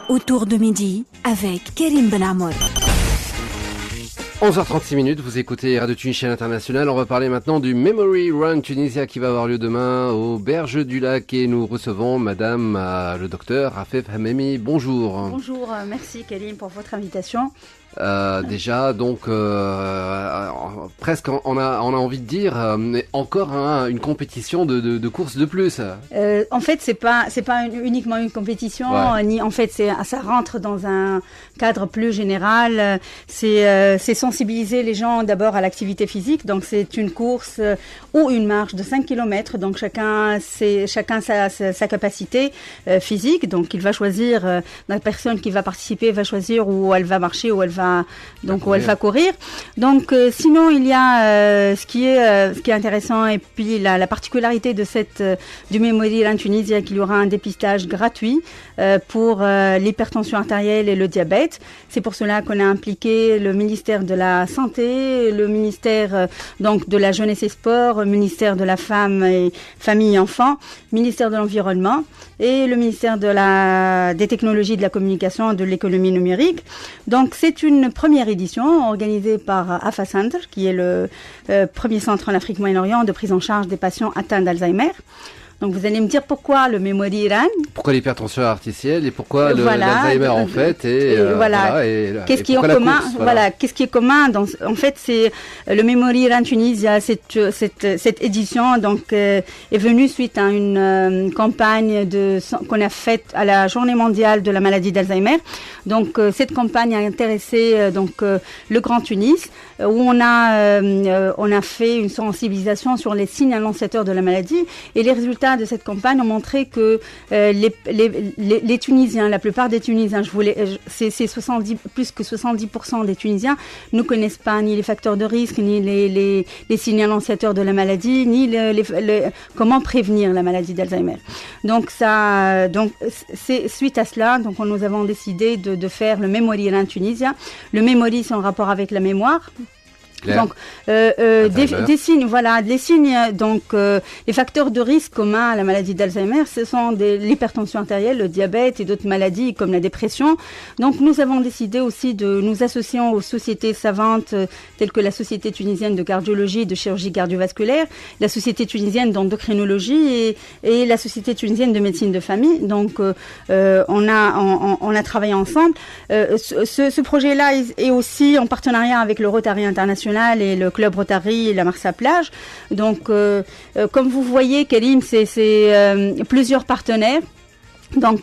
Autour de midi avec Karim Benamour. 11h36, vous écoutez Radio Tunisienne Internationale. On va parler maintenant du Memory Run Tunisia qui va avoir lieu demain aux Berges du Lac et nous recevons madame le docteur Afef Hamemi. Bonjour. Bonjour, merci Karim pour votre invitation. Déjà, donc, presque, on a envie de dire, encore une compétition de course de plus. En fait, c'est pas uniquement une compétition, ni en fait, ça rentre dans un cadre plus général. C'est sensibiliser les gens d'abord à l'activité physique. Donc, c'est une course ou une marche de 5 km. Donc, chacun sa capacité physique. Donc, il va choisir, la personne qui va participer va choisir où elle va marcher, où elle va courir. Donc sinon il y a ce qui est intéressant et puis la particularité de du Memory Run Tunisia, qu'il y aura un dépistage gratuit pour l'hypertension artérielle et le diabète. C'est pour cela qu'on a impliqué le ministère de la Santé, le ministère donc de la Jeunesse et Sport, le ministère de la Femme et Famille et Enfants, ministère de l'Environnement et le ministère des Technologies de la Communication et de l'Économie numérique. Donc c'est une première édition organisée par AFA Center, qui est le premier centre en Afrique Moyen-Orient de prise en charge des patients atteints d'Alzheimer. Donc vous allez me dire pourquoi le Memory Run. Pourquoi l'hypertension artificielle et pourquoi l'Alzheimer en fait qu'est-ce qui est commun qu'est-ce qui est commun en fait c'est le Memory Run Tunisia. Cette édition donc est venue suite à une campagne qu'on a faite à la Journée mondiale de la maladie d'Alzheimer. Donc cette campagne a intéressé le Grand Tunis où on a fait une sensibilisation sur les signes annonciateurs de la maladie et les résultats de cette campagne ont montré que les Tunisiens, la plupart des Tunisiens, plus que 70% des Tunisiens ne connaissent pas ni les facteurs de risque, ni les signes annonciateurs de la maladie, ni comment prévenir la maladie d'Alzheimer. Donc c'est suite à cela, donc nous avons décidé de faire le Memory Run Tunisia. Le Memory, c'est en rapport avec la mémoire. Claire. Donc des signes, les signes, les facteurs de risque communs à la maladie d'Alzheimer, ce sont l'hypertension artérielle, le diabète et d'autres maladies comme la dépression. Donc nous avons décidé aussi de nous associer aux sociétés savantes telles que la Société tunisienne de cardiologie et de chirurgie cardiovasculaire, la Société tunisienne d'endocrinologie et la Société tunisienne de médecine de famille. Donc on a travaillé ensemble. Ce projet-là est aussi en partenariat avec le Rotary International et le club Rotary et la Marsa-Plage. Donc, comme vous voyez, Karim, c'est plusieurs partenaires. Donc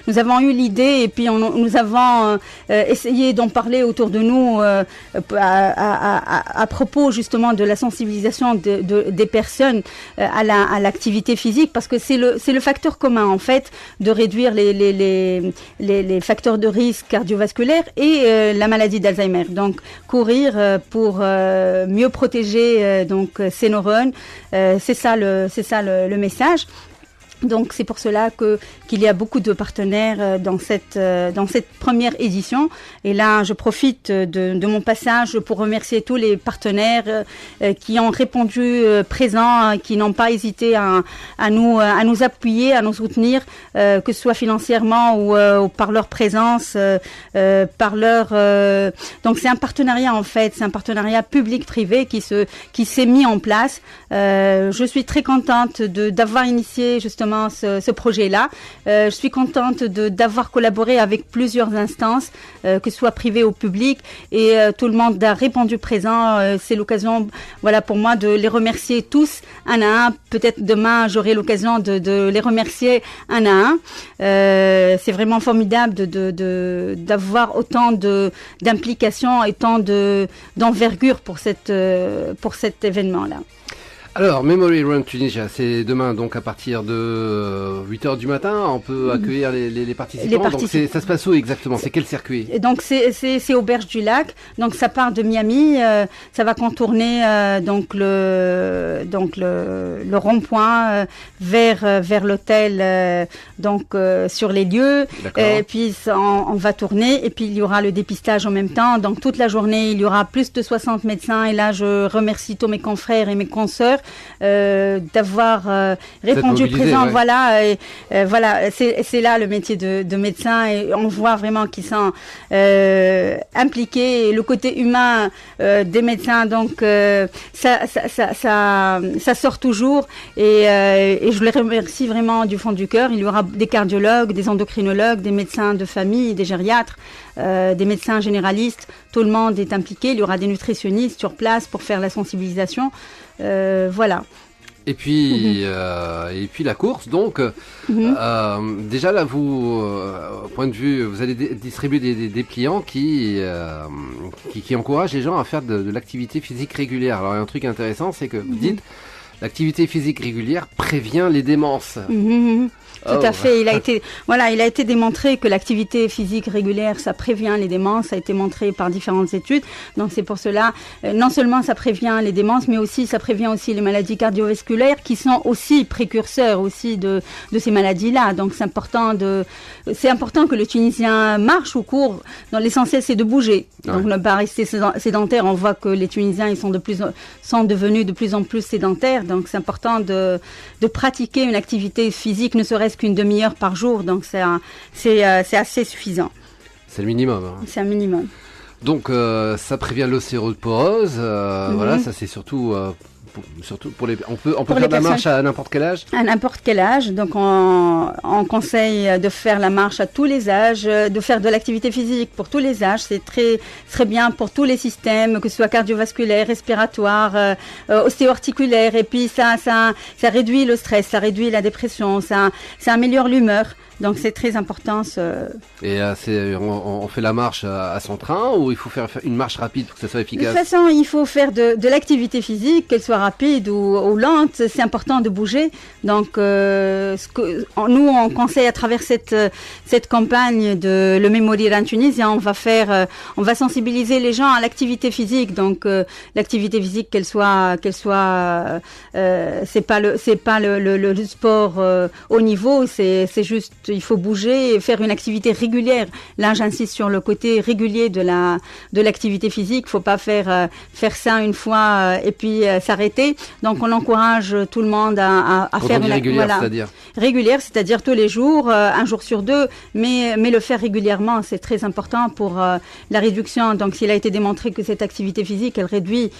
nous avons eu l'idée et puis nous avons essayé d'en parler autour de nous à propos justement de la sensibilisation des personnes à l'activité physique, parce que c'est le facteur commun en fait de réduire les facteurs de risque cardiovasculaires et la maladie d'Alzheimer. Donc courir pour mieux protéger ces neurones, c'est ça le message. Donc c'est pour cela qu'il y a beaucoup de partenaires dans cette première édition. Et là, je profite de mon passage pour remercier tous les partenaires qui ont répondu présents, qui n'ont pas hésité à nous appuyer, à nous soutenir, que ce soit financièrement ou par leur présence, donc c'est un partenariat en fait, c'est un partenariat public-privé qui s'est mis en place. Je suis très contente d'avoir initié justement ce projet-là. Je suis contente d'avoir collaboré avec plusieurs instances, que ce soit privé ou public, et tout le monde a répondu présent. C'est l'occasion, pour moi, de les remercier tous un à un. Peut-être demain, j'aurai l'occasion de les remercier un à un. C'est vraiment formidable d'avoir autant d'implication et tant d'envergure pour cet événement-là. Alors, Memory Run Tunisia, c'est demain, donc à partir de 8h du matin, on peut accueillir les participants. Donc ça se passe où exactement? C'est quel circuit? Et donc c'est aux Berges du Lac. Donc ça part de Miami, ça va contourner le rond-point vers l'hôtel, sur les lieux. Et puis on va tourner et puis il y aura le dépistage en même temps. Donc toute la journée, il y aura plus de 60 médecins et là je remercie tous mes confrères et mes consoeurs d'avoir répondu présent. Ouais. Voilà, c'est là le métier de médecin, et on voit vraiment qu'ils sont impliqués. Et le côté humain des médecins, donc ça sort toujours. Et je les remercie vraiment du fond du cœur. Il y aura des cardiologues, des endocrinologues, des médecins de famille, des gériatres, des médecins généralistes. Tout le monde est impliqué. Il y aura des nutritionnistes sur place pour faire la sensibilisation. Voilà. Et puis la course, donc, déjà là, vous, au point de vue, vous allez distribuer des dépliants qui encouragent les gens à faire de l'activité physique régulière. Alors, il y a un truc intéressant, c'est que vous dites, l'activité physique régulière prévient les démences. Tout à fait. Il a été démontré que l'activité physique régulière, ça prévient les démences. Ça a été montré par différentes études. Donc c'est pour cela, non seulement ça prévient les démences, mais aussi ça prévient aussi les maladies cardiovasculaires qui sont aussi précurseurs aussi de ces maladies-là. Donc c'est important que le Tunisien marche ou court. Dans l'essentiel, c'est de bouger. Donc ne pas rester sédentaire. On voit que les Tunisiens, ils sont devenus de plus en plus sédentaires. Donc c'est important de pratiquer une activité physique, ne serait-ce qu'une demi-heure par jour. Donc c'est assez suffisant. C'est le minimum. Hein. C'est un minimum. Donc ça prévient l'ostéoporose. Voilà, ça c'est surtout pour les. On peut faire de la marche à n'importe quel âge. À n'importe quel âge. Donc on conseille de faire la marche à tous les âges, de faire de l'activité physique pour tous les âges. C'est très très bien pour tous les systèmes, que ce soit cardiovasculaire, respiratoire, ostéo-articulaire. Et puis ça réduit le stress, ça réduit la dépression, ça améliore l'humeur. Donc c'est très important. Et on fait la marche à son train, ou il faut faire une marche rapide pour que ça soit efficace? De toute façon, il faut faire de l'activité physique, qu'elle soit rapide ou lente. C'est important de bouger. Donc nous, on conseille à travers cette campagne de le Memory Run Tunisien, on va sensibiliser les gens à l'activité physique. Donc l'activité physique, qu'elle soit c'est pas le sport haut niveau, c'est juste il faut bouger et faire une activité régulière. Là, j'insiste sur le côté régulier de l'activité physique. Il ne faut pas faire ça une fois et puis s'arrêter. Donc, on encourage tout le monde à faire une activité régulière, c'est-à-dire tous les jours, un jour sur deux, mais le faire régulièrement, c'est très important pour la réduction. Donc, s'il a été démontré que cette activité physique, elle réduit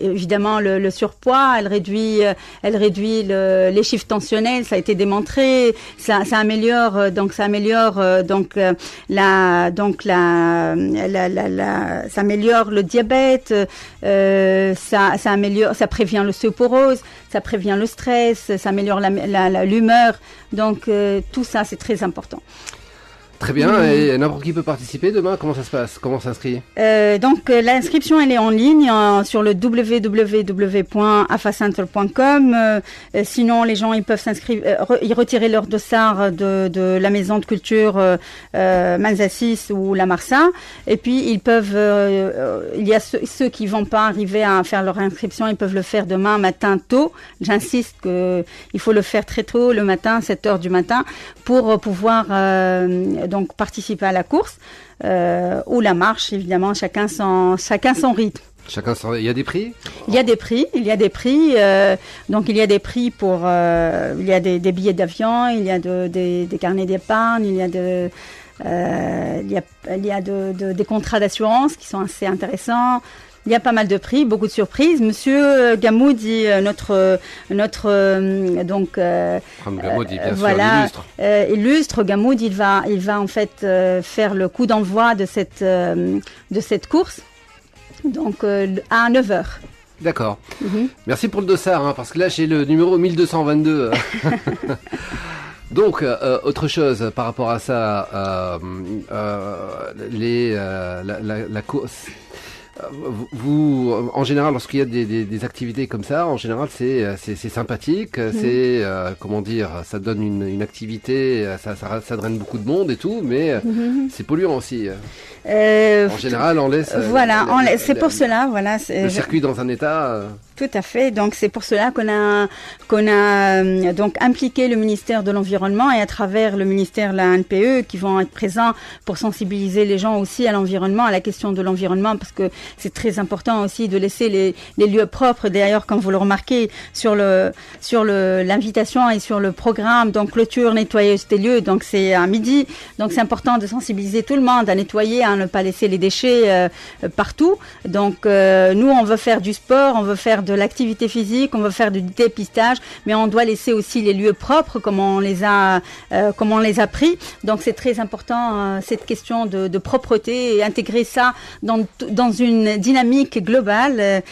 évidemment le surpoids, elle réduit les chiffres tensionnels, ça a été démontré. Ça améliore ça améliore le diabète, ça prévient l'ostéoporose, ça prévient le stress, ça améliore l'humeur. Donc tout ça, c'est très important. Très bien, et n'importe qui peut participer demain, comment ça se passe? Comment s'inscrire? Donc l'inscription, elle est en ligne sur le www.afacenter.com. Sinon, les gens, ils peuvent s'inscrire, ils retirer leur dossard de la maison de culture Manzassis ou la Marsa. Et puis, ils peuvent, il y a ceux qui vont pas arriver à faire leur inscription, ils peuvent le faire demain matin tôt. J'insiste que il faut le faire très tôt, le matin, 7h du matin, pour pouvoir donc participer à la course ou la marche, évidemment, chacun son rythme. Il y a des prix? Il y a des prix. Donc il y a des prix pour il y a des billets d'avion, il y a des carnets d'épargne, il y a des contrats d'assurance qui sont assez intéressants. Il y a pas mal de prix, beaucoup de surprises. Monsieur Gamoudi, notre donc Gamoudi, bien voilà, sûr, illustre Gamoudi, il va en fait faire le coup d'envoi de cette course. Donc à 9h. D'accord. Merci pour le dossard, parce que là j'ai le numéro 1222. Donc, autre chose par rapport à ça, la course. Vous, en général, lorsqu'il y a des activités comme ça, en général, c'est sympathique, c'est comment dire, ça donne une activité, ça draine beaucoup de monde et tout, mais c'est polluant aussi. En général, on laisse. Voilà, c'est pour cela, voilà. Le circuit dans un état. Tout à fait. Donc c'est pour cela qu'on a donc impliqué le ministère de l'Environnement et à travers le ministère de la NPE qui vont être présents pour sensibiliser les gens aussi à l'environnement, à la question de l'environnement, parce que c'est très important aussi de laisser les lieux propres. D'ailleurs, comme vous le remarquez sur l'invitation et sur le programme, donc clôture, nettoyage des lieux, donc c'est à midi. Donc c'est important de sensibiliser tout le monde à nettoyer, à ne pas laisser les déchets partout. Donc nous on veut faire du sport, on veut faire de l'activité physique, on veut faire du dépistage, mais on doit laisser aussi les lieux propres comme on les a pris. Donc c'est très important cette question de propreté et intégrer ça dans une dynamique globale,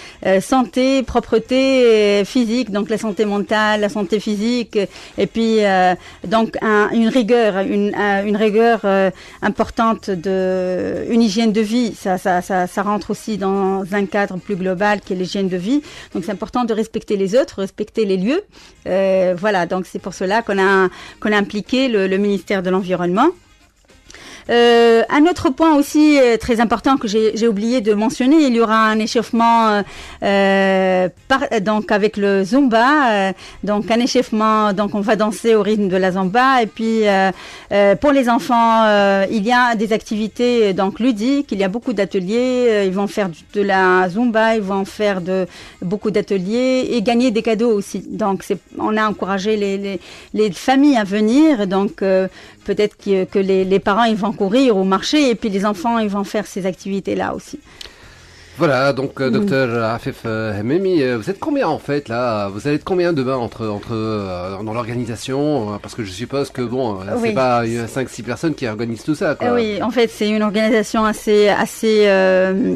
santé, propreté physique, donc la santé mentale, la santé physique, et puis donc une rigueur importante une hygiène de vie. Ça rentre aussi dans un cadre plus global qui est l'hygiène de vie. Donc c'est important de respecter les autres, respecter les lieux. Voilà, donc c'est pour cela qu'on a impliqué le ministère de l'Environnement. Un autre point aussi très important que j'ai oublié de mentionner, il y aura un échauffement donc avec le Zumba, donc un échauffement, donc on va danser au rythme de la Zumba, et puis pour les enfants il y a des activités donc ludiques, il y a beaucoup d'ateliers, ils vont faire de la Zumba, ils vont faire beaucoup d'ateliers et gagner des cadeaux aussi. Donc on a encouragé les familles à venir, donc peut-être que les parents ils vont courir au marché et puis les enfants ils vont faire ces activités-là aussi. Voilà, donc docteur Afif Hememi, vous êtes combien en fait là? Vous allez être combien demain entre dans l'organisation? Parce que je suppose que bon, là, c'est pas 5-6 personnes qui organisent tout ça, quoi. Oui, en fait, c'est une organisation assez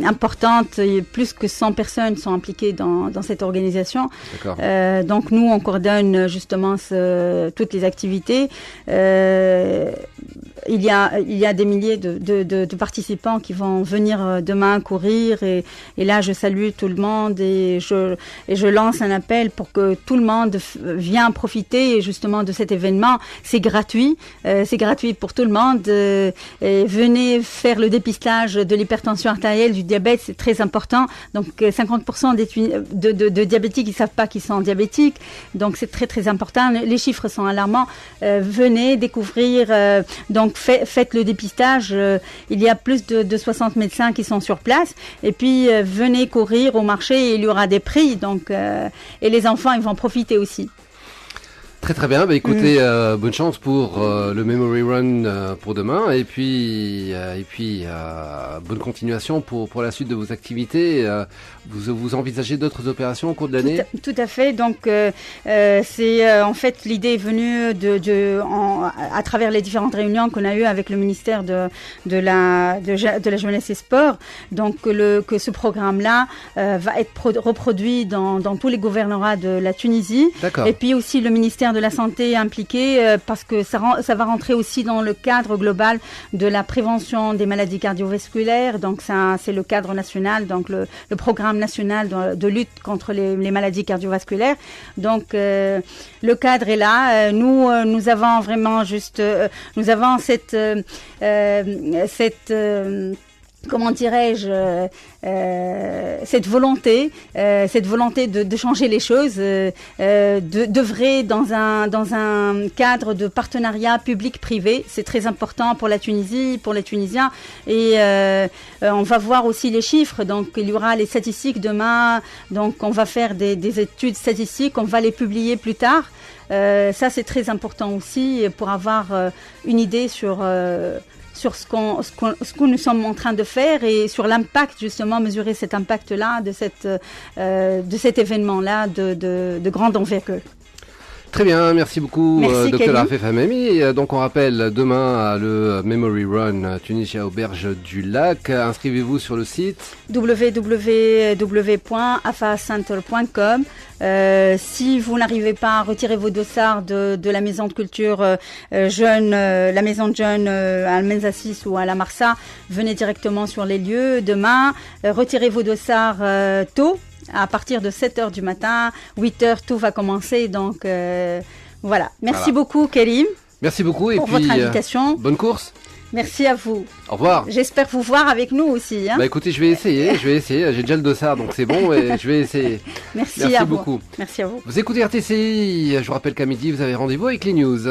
importante. Plus que 100 personnes sont impliquées dans cette organisation. D'accord. Donc nous, on coordonne justement toutes les activités. Il y a des milliers de participants qui vont venir demain courir et là je salue tout le monde et je lance un appel pour que tout le monde vienne profiter justement de cet événement. C'est gratuit pour tout le monde. Et venez faire le dépistage de l'hypertension artérielle, du diabète, c'est très important. Donc 50% de diabétiques ils savent pas qu'ils sont diabétiques, donc c'est très très important. Les chiffres sont alarmants. Venez découvrir. Donc faites le dépistage. Il y a plus de 60 médecins qui sont sur place. Et puis venez courir au marché, il y aura des prix. Donc et les enfants ils vont profiter aussi. Très très bien, écoutez, bonne chance pour le Memory Run pour demain et puis bonne continuation pour la suite de vos activités. Vous envisagez d'autres opérations au cours de l'année? Tout à fait. Donc c'est en fait l'idée est venue à travers les différentes réunions qu'on a eues avec le ministère de la jeunesse et sport. Donc que ce programme-là va être reproduit dans tous les gouvernorats de la Tunisie. D'accord. Et puis aussi le ministère de la Santé impliqué parce que ça va rentrer aussi dans le cadre global de la prévention des maladies cardiovasculaires. Donc ça, c'est le cadre national, donc le programme national de lutte contre les maladies cardiovasculaires. Donc le cadre est là. Nous avons vraiment nous avons cette comment dirais-je, cette volonté de changer les choses, d'œuvrer dans un cadre de partenariat public-privé. C'est très important pour la Tunisie, pour les Tunisiens. Et on va voir aussi les chiffres. Donc il y aura les statistiques demain. Donc on va faire des études statistiques. On va les publier plus tard. Ça c'est très important aussi pour avoir une idée sur ce que nous sommes en train de faire et sur l'impact, justement, mesurer cet impact-là de cet événement-là de grande envergure. Très bien, merci beaucoup Dr Afif Hememi. Donc on rappelle demain le Memory Run Tunisia Auberge du Lac. Inscrivez-vous sur le site www.afacenter.com. Si vous n'arrivez pas à retirer vos dossards de la maison de culture jeune, la maison de jeunes à Almenzassis ou à la Marsa, venez directement sur les lieux demain. Retirez vos dossards tôt. À partir de 7h du matin, 8h, tout va commencer. Donc, voilà. Merci beaucoup, Karim. Merci beaucoup. Pour votre invitation. Bonne course. Merci à vous. Au revoir. J'espère vous voir avec nous aussi. Hein. Bah écoutez, je vais essayer. J'ai déjà le dossard, donc c'est bon, et je vais essayer. Merci Merci à beaucoup. vous. Merci à vous. Vous écoutez RTCI. Je vous rappelle qu'à midi, vous avez rendez-vous avec les news.